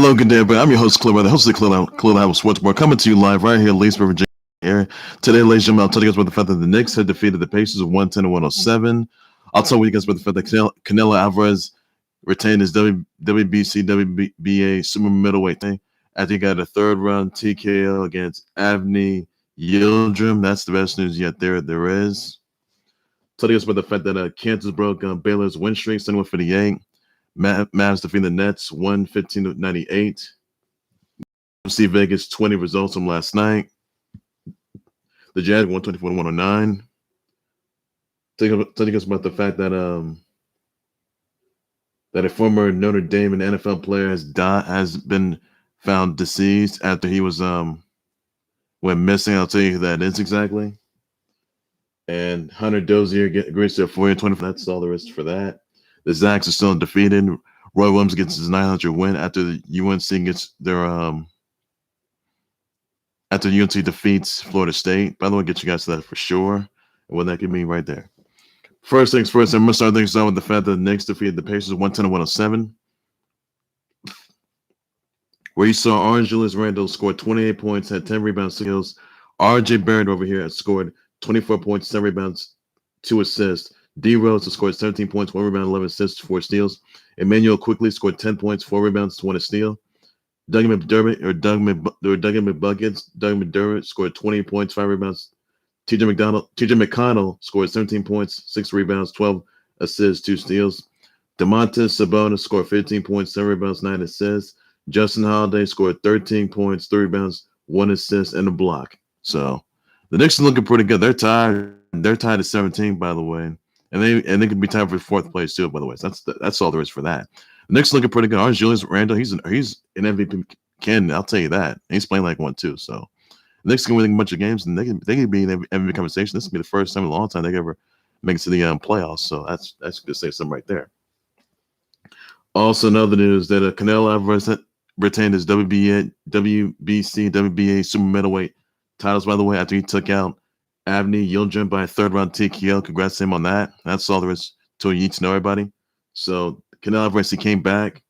Hello, good day, everybody. I'm your host, Khalil, the host of the Khalil Sports Bar, coming to you live right here in Leesburg, Virginia area. Today, ladies and gentlemen, I'll tell you guys about the fact that the Knicks had defeated the Pacers of 110 to 107. I'll tell you guys about the fact that Canelo Alvarez retained his WBC WBA super middleweight thing after he got a third-round TKO against Avni Yildrim. That's the best news yet there is. Tell you guys about the fact that Kansas broke Baylor's win streak, 71-58. Mavs defeating the Nets 115-98. See Vegas 20 results from last night. The Jazz 124-109. Tell you guys about the fact that that a former Notre Dame and NFL player has been found deceased after he was went missing. I'll tell you who that is exactly. And Hunter Dozier agrees to a 4-year 20. That's all there is for that. The Zags are still undefeated. Roy Williams gets his 900 win after the UNC gets their after UNC defeats Florida State. By the way, get you guys to that for sure. And what that could mean right there. First things first, I'm gonna start things out with the fact that the Knicks defeated the Pacers 110 to 107. Where you saw Julius Randle scored 28 points, had 10 rebounds, 6 kills. RJ Barrett over here has scored 24 points, 7 rebounds, 2 assists. D Rose has scored 17 points, 1 rebound, 11 assists, 4 steals. Immanuel Quickley scored 10 points, 4 rebounds, 1 steal. Dougie McDermott Dougie McDermott scored 20 points, 5 rebounds. TJ McConnell scored 17 points, 6 rebounds, 12 assists, 2 steals. Domantas Sabonis scored 15 points, 7 rebounds, 9 assists. Justin Holiday scored 13 points, 3 rebounds, 1 assist, and a block. So the Knicks are looking pretty good. They're tied. They're tied at 17, by the way. And they could be tied for 4th place too, by the way. So that's all there is for that. The Knicks looking pretty good. Julius Randle, he's an MVP candidate. I'll tell you that. He's playing like one too. So the Knicks can win a bunch of games, and they can be in the MVP conversation. This will be the first time in a long time they could ever make it to the playoffs. So that's good to say something right there. Also, another news that Canelo Alvarez retained his WBC WBA super middleweight titles. By the way, after he took out Avni Yildrim by a 3rd-round TKO. Congrats to him on that. That's all there is to you to know, everybody. So Canelo Alvarez, he came back,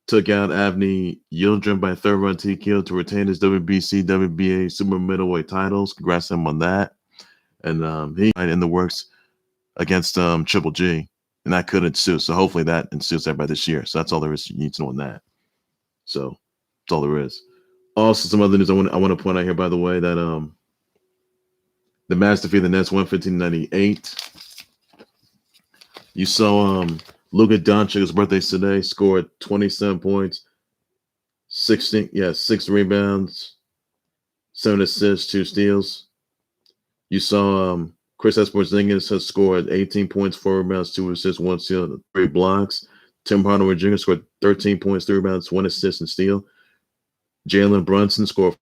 took out Avni Yildrim by a 3rd-round TKO to retain his WBC WBA super middleweight titles. Congrats to him on that. And he in the works against Triple G, and that could ensue. So hopefully that ensues everybody this year. So that's all there is you need to know on that. So that's all there is. Also, some other news I want to point out here, by the way, that the Mavs defeated the Nets 115-98. You saw Luka Doncic, his birthday today, scored 27 points, 6 rebounds, 7 assists, 2 steals. You saw Kristaps Porzingis has scored 18 points, 4 rebounds, 2 assists, 1 steal, 3 blocks. Tim Hardaway Jr. scored 13 points, 3 rebounds, 1 assist, and steal. Jalen Brunson scored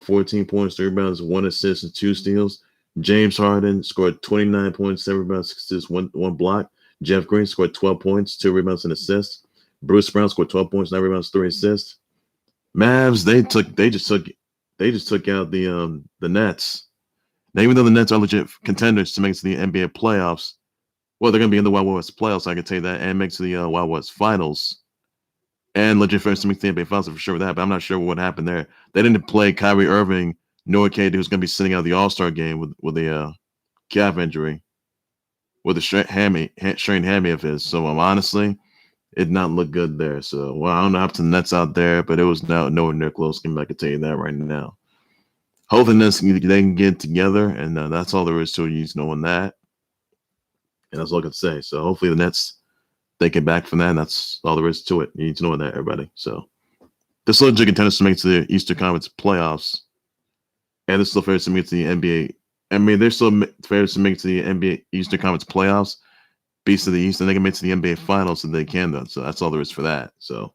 14 points, 3 rebounds, 1 assist, and 2 steals. James Harden scored 29 points, 7 rebounds, 6 assists, 1 block. Jeff Green scored 12 points, 2 rebounds, and assists. Bruce Brown scored 12 points, 9 rebounds, 3 assists. Mavs, they just took out the Nets. Now, even though the Nets are legit contenders to make it to the NBA playoffs, well, they're going to be in the Wild West playoffs, I can tell you that, and make it to the Wild West finals. And legit first to make the NBA finals for sure with that, but I'm not sure what happened there. They didn't play Kyrie Irving, nor KD, who's going to be sitting out the All-Star game with a calf injury, with a strained hammy of his. So honestly, it did not look good there. So, well, I don't know how the Nets out there, but it was nowhere near close. I can tell you that right now. Hopefully, they can get together, and that's all there is to it. You just knowing that, and that's all I can say. So hopefully the Nets, they get back from that, and that's all there is to it. You need to know that, everybody. So they're still legit contenders to make it to the Eastern Conference playoffs, and they're still favorites to make it to the NBA. I mean, they're still favorites to make it to the NBA Eastern Conference playoffs, beast of the East, and they can make it to the NBA Finals if they can, though. So that's all there is for that. So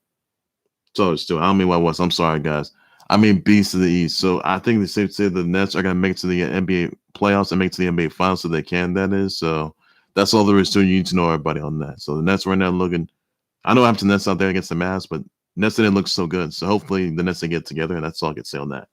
that's all there is to it. I don't mean Wild West. I'm sorry, guys. I mean beast of the East. So I think they say the Nets are going to make it to the NBA playoffs and make it to the NBA Finals if they can, that is. So that's all there is to it. You need to know everybody on that. So the Nets right now looking – I know after the Nets out there against the Mavs, but Nets didn't look so good. So hopefully the Nets, they get together, and that's all I can say on that.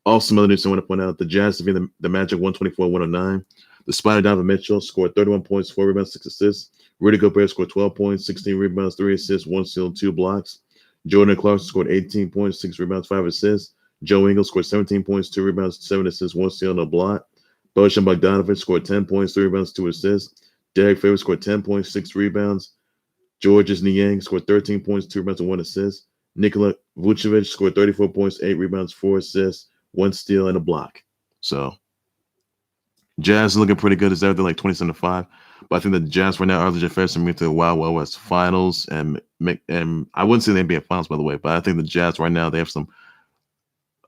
Also, some other news I want to point out, the Jazz defeated the Magic 124-109. The Spider Donovan Mitchell scored 31 points, 4 rebounds, 6 assists. Rudy Gobert scored 12 points, 16 rebounds, 3 assists, 1 steal, 2 blocks. Jordan Clarkson scored 18 points, 6 rebounds, 5 assists. Joe Ingles scored 17 points, 2 rebounds, 7 assists, 1 steal, and a block. Bojan Bogdanovic scored 10 points, 3 rebounds, 2 assists. Derrick Favors scored 10 points, 6 rebounds. Georgia's Niang scored 13 points, 2 rebounds, and 1 assist. Nikola Vucevic scored 34 points, 8 rebounds, 4 assists, 1 steal, and a block. So, Jazz is looking pretty good. It's everything like 27-5. But I think the Jazz right now are legit favorites to make the Wild Wild West Finals. And I wouldn't say the NBA Finals, by the way, but I think the Jazz right now, they have some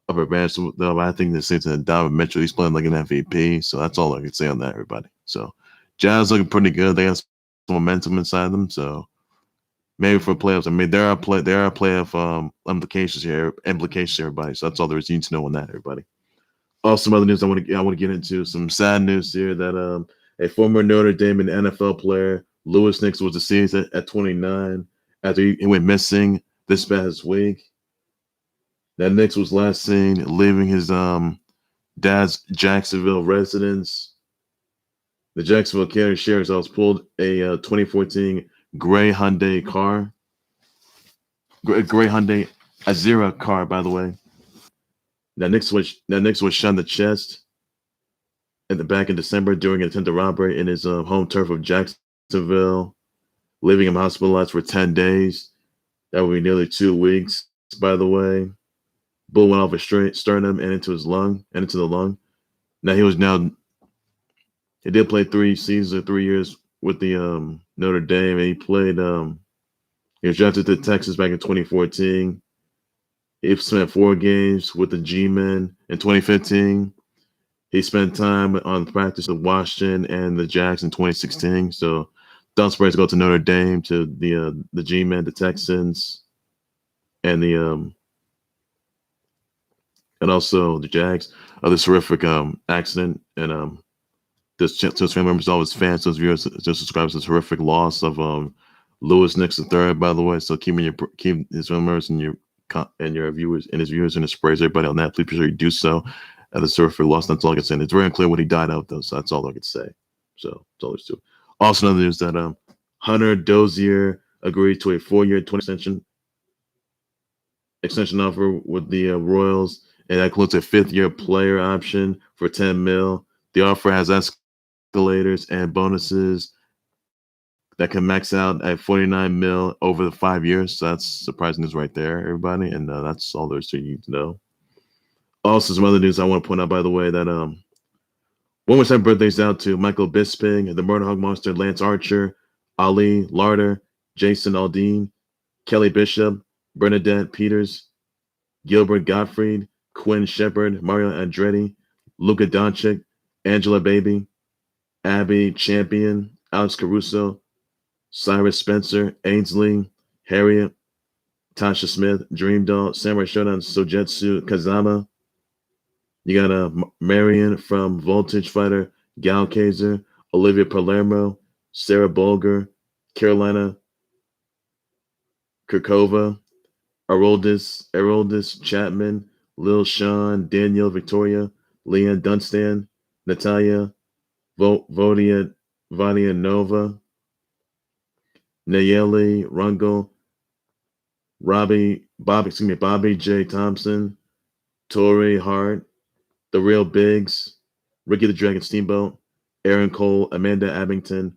upper advantage. I think the Saints and Donovan Mitchell, he's playing like an MVP. So that's all I can say on that, everybody. So, Jazz looking pretty good. They have some momentum inside them. So, maybe for playoffs, I mean, there are playoff implications here, everybody. So that's all there is. You need to know on that, everybody. Also, some other news I want to get into. Some sad news here that a former Notre Dame and NFL player, Louis Nix, was deceased at 29 after he went missing this past week. That Nix was last seen leaving his dad's Jacksonville residence. The Jacksonville County Sheriff's Office pulled a 2014 gray Hyundai car. Gray Hyundai Azera car, by the way. Now Nix was shot in the chest at the back in December during an attempted robbery in his home turf of Jacksonville, leaving him hospitalized for 10 days. That would be nearly 2 weeks, by the way. Bullet went off his sternum and into the lung. Now he did play 3 seasons or 3 years with the Notre Dame, and he played. He was drafted to Texas back in 2014. He spent 4 games with the G-Men in 2015. He spent time on practice with Washington and the Jacks in 2016. So, Don Spurs go to Notre Dame, to the G-Men, the Texans, and and also the Jags. This horrific accident, and this family members, all his fans, those viewers, just describes this horrific loss of Louis Nix III, by the way. So keep his family members and your viewers and his viewers and his sprays, everybody on that. Please be sure you do so. At the horrific loss. That's all I can say. And it's very unclear what he died of, though. So that's all I can say. So that's all there's to it. Also, another news that Hunter Dozier agreed to a 4-year 20 extension offer with the Royals, and that includes a 5th-year player option for $10 million. The offer has escalators and bonuses that can max out at $49 million over the 5 years. So that's surprising news right there, everybody. And that's all there's to you to know. Also, some other news I want to point out, by the way, that one more time birthdays out to Michael Bisping, the Murder Hog Monster, Lance Archer, Ali Larder, Jason Aldean, Kelly Bishop, Bernadette Peters, Gilbert Gottfried, Quinn Shepard, Mario Andretti, Luka Doncic, Angela Baby, Abby Champion, Alex Caruso, Cyrus Spencer, Ainsley, Harriet, Tasha Smith, Dream Doll, Samurai Shodown, Sojetsu Kazama. You got Marion from Voltage Fighter, Gal Kaiser, Olivia Palermo, Sarah Bulger, Carolina Kirkova, Aroldis Chapman, Lil Sean, Danielle Victoria, Leanne Dunstan, Natalia Vodia Nova, Nayeli Rungel, Bobby J. Thompson, Tori Hart, The Real Biggs, Ricky the Dragon Steamboat, Aaron Cole, Amanda Abington,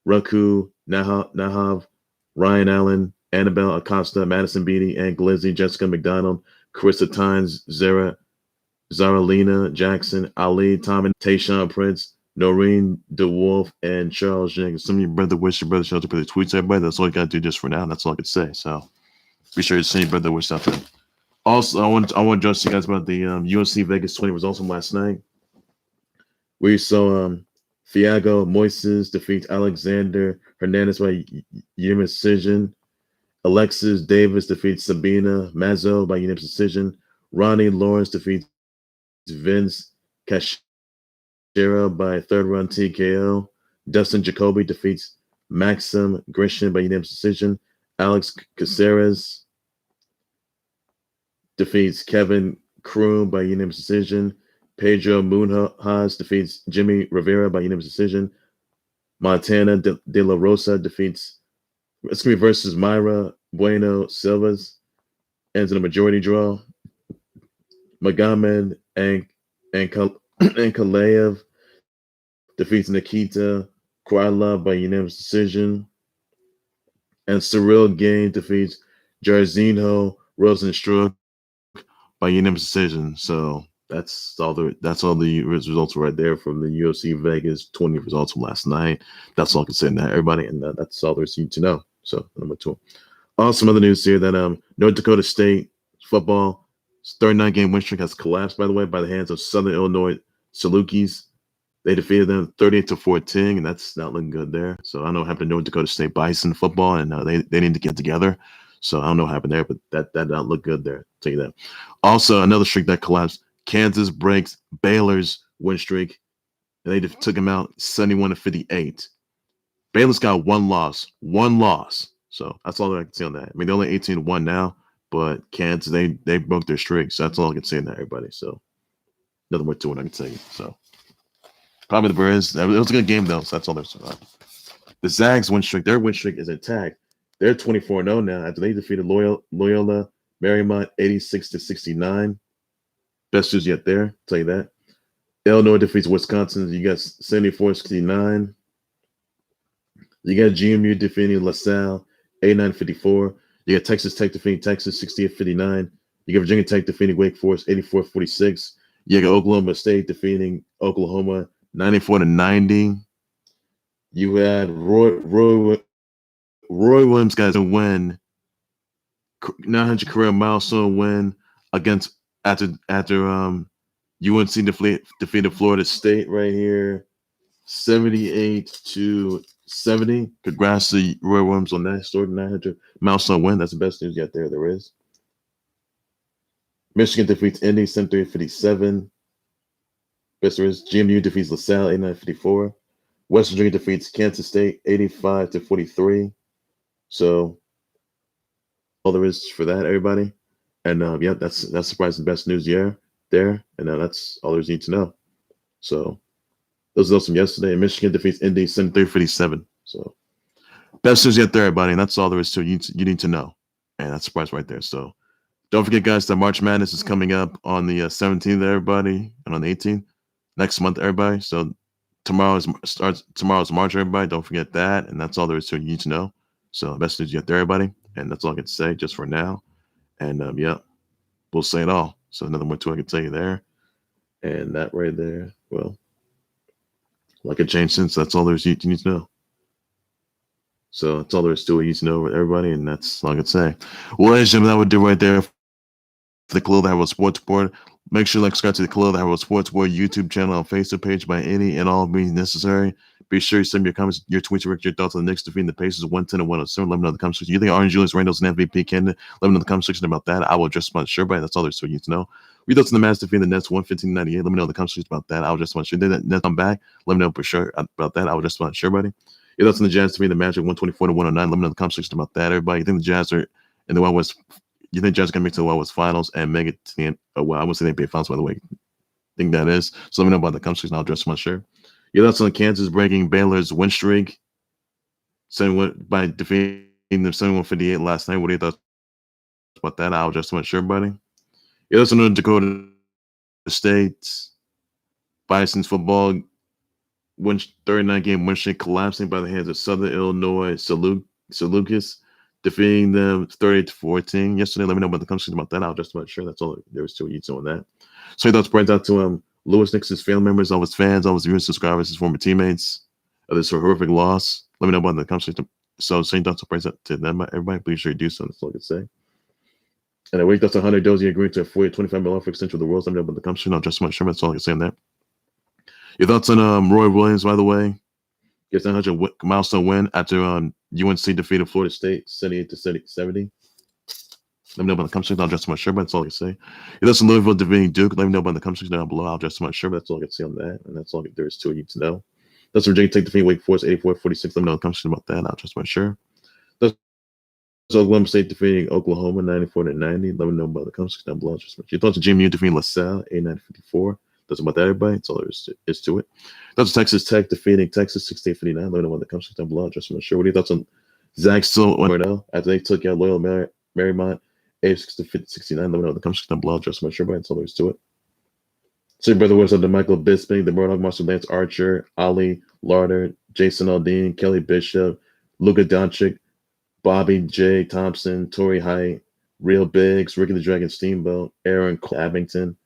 Raku Nahav, Ryan Allen, Annabelle Acosta, Madison Beatty, Ann Glizzy, Jessica McDonald, Carissa Tynes, Zaralina Jackson, Ali Tommen, Tayshaun Prince, Noreen DeWolf, and Charles Jenkins. Some of your brother wish your brother shows up with the tweets, everybody. That's all you got to do just for now. That's all I could say. So be sure to send your brother wish out there. Also, I want to address you guys about the UFC Vegas 20 results from last night. We saw Thiago Moises defeat Alexander Hernandez by unanimous decision. Alexis Davis defeats Sabina Mazo by unanimous decision. Ronnie Lawrence defeats Vince Cachera by 3rd round TKO. Dustin Jacoby defeats Maxim Grishin by unanimous decision. Alex Caceres defeats Kevin Kroom by unanimous decision. Pedro Munhoz defeats Jimmy Rivera by unanimous decision. Montana De La Rosa defeats versus Myra Bueno Silvas ends in a majority draw. Magomed and Kalev defeats Nikita Krylov by unanimous decision. And Cyril Gain defeats Jairzinho Rosenstruck by unanimous decision. So that's all the results right there from the UFC Vegas 20 results from last night. That's all I can say now, everybody, and that's all there's to know. So number 2. Also, some other news here that North Dakota State football 39-game win streak has collapsed, by the way, by the hands of Southern Illinois Salukis. They defeated them 38-14, and that's not looking good there. So I don't know what happened to North Dakota State Bison football, and they need to get together. So I don't know what happened there, but that did not look good there. I'll tell you that. Also, another streak that collapsed. Kansas breaks Baylor's win streak, and they took him out 71-58. Baylor's got one loss. So that's all I can say on that. I mean, they're only 18-1 now, but Kansas, they broke their streak. So that's all I can say on that, everybody. So nothing more to it I can say. So probably the Bears. It was a good game, though. So that's all there's to it. The Zags win streak, their win streak is intact. They're 24-0 now after they defeated Loyola Marymount 86-69. Best news yet there, I'll tell you that. Illinois defeats Wisconsin. You got 74-69. You got GMU defeating LaSalle 89-54. You got Texas Tech defeating Texas 68-59. You got Virginia Tech defeating Wake Forest 84-46. You got Oklahoma State defeating Oklahoma 94-90. You had Roy Williams guys to win 900 career milestone win against after UNC defeated Florida State right here 78-70. Congrats to Roy Williams on that story, 900 milestone win. That's the best news yet there is. Michigan defeats Indy 73-57. Best there is. GMU defeats LaSalle 89-54. West Virginia defeats Kansas State 85-43. So all there is for that, everybody. And yeah, that's surprising best news there. And that's all there's need to know. So those are those from yesterday. Michigan defeats Indy 73-57. So best news yet there, everybody. And that's all there is to it. You need to know. And that's a surprise right there. So don't forget, guys, that March Madness is coming up on the 17th, everybody, and on the 18th next month, everybody. So tomorrow's March, everybody. Don't forget that. And that's all there is to it. You need to know. So best news yet there, everybody. And that's all I can say just for now. And yeah, we'll say it all. So nothing more to I can tell you there. And that right there, well, like a change since that's all there's you need to know. So that's all there is to it. You need to know, everybody, and that's all I can say. Well, ladies and gentlemen, that would do right there for the Khalil the Hero Sports Board. Make sure to subscribe to the Khalil the Hero Sports Board YouTube channel and Facebook page by any and all means necessary. Be sure you send me your comments, your tweets, your thoughts on the Knicks defeating the Pacers 110 and 107. Let me know in the comment section. You think Orange Julius Randle's an MVP candidate? Let me know in the comment section about that. I will address my sure, but that's all there's to you to know. Your thoughts on the Mavs defeating the Nets 115-98. Let me know in the comment section about that. I will address my sure. Did that Nets come back? Let me know for sure about that. I will address my sure, buddy. Your thoughts on the Jazz defeating the Magic 124-109. Let me know in the comment section about that, everybody. You think the Jazz are in the Wild West? You think Jazz are gonna make it to the Wild West Finals and make it to the end? Well, I wouldn't say the NBA Finals, by the way. I think that is. So let me know about the comment section. I'll address my sure. Your thoughts on Kansas breaking Baylor's win streak by defeating them 71-58 last night. What are your thoughts about that? I'll just want sure, buddy. Your thoughts on North Dakota State Bison's football 39-game win streak collapsing by the hands of Southern Illinois Salukis, defeating them 30-14 yesterday. Let me know about the conversation about that. I'll just about sure that's all there was to you on that. So your thoughts spreads out to Lewis Nix's family members, all his fans, all his viewers, subscribers, his former teammates of this horrific loss. Let me know about the conversation. So same thoughts spreads out to them, everybody. Please sure you do so. That's all I can say. And I wait thoughts on Hunter Dozier agreeing to a $25 million offer extension with the Royals. Let me know about the conversation. I'll just about sure that's all I can say on that. Your thoughts on Roy Williams, by the way, gets 900 milestone win after UNC defeated Florida State 78-70. Let me know about the comment section. I'll just my sure, but that's all I can say. If that's in Louisville defeating Duke, let me know about the comment section down below. I'll just my sure, but that's all I can say on that. And that's all there is to it. You need to know. That's Virginia Tech defeating Wake Forest 84-46. Let me know the comment section about that. I'll just my sure. That's Oklahoma State defeating Oklahoma 94-90. Let me know about the comment section down below. Just your thoughts on GMU defeating LaSalle 89-54. That's about that, everybody. That's all there is to it. That's Texas Tech defeating Texas 68-59. Let me know about the comment section down below. Just my sure. What are your thoughts on Zach still 1-0 after they took out Loyola Marymount age 69. Let me know in the comments down below. Just my shirt, that's all there is to it. So your brother was up to Michael Bisping, the Roadhog Monster, Lance Archer, Ali Larder, Jason Aldean, Kelly Bishop, Luka Doncic, Bobby J. Thompson, Torrey Height, Real Biggs, Ricky the Dragon Steamboat, Aaron Abington,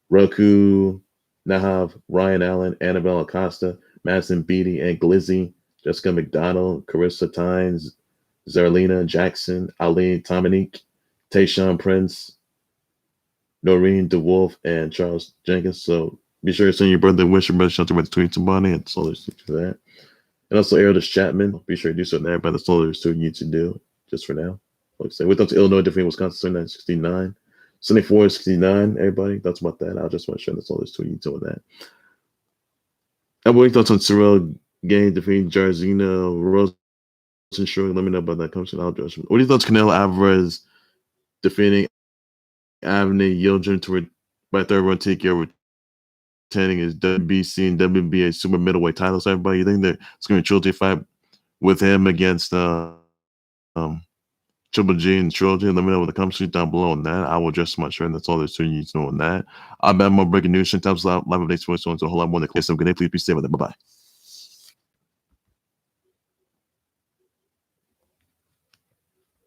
Roku, Nahav, Ryan Allen, Annabelle Acosta, Madison Beatty, and Glizzy, Jessica McDonald, Carissa Tynes, Zerlina Jackson, Ali Dominique, Tayshaun Prince, Noreen DeWolf, and Charles Jenkins. So be sure to send your birthday wish or birthday shout out to tweet somebody. That's all there's to that. And also Aridus Chapman. Be sure to do so now, but that's all there's to you to do just for now. Like I say, with us to Illinois defeating Wisconsin 79-69. 74-69, everybody. That's about that. I just want to share that's all there's to you doing that. And what are your thoughts on Cyril Gain defeating Jairzinho Rosenstruck? Let me know about that. What are your thoughts on Canelo Alvarez defeating Avni Yildrim by third round TKO, retaining his WBC and WBA super middleweight titles? Everybody, you think that it's going to be a trilogy fight with him against Triple G and Trilogy? Let me know in the comments down below on that. I will adjust my shirt, and that's all there's to you to know on that. I'll bet more breaking news. Times live updates for us, so a whole lot more than clear. So good day. Please be safe with it. Bye bye.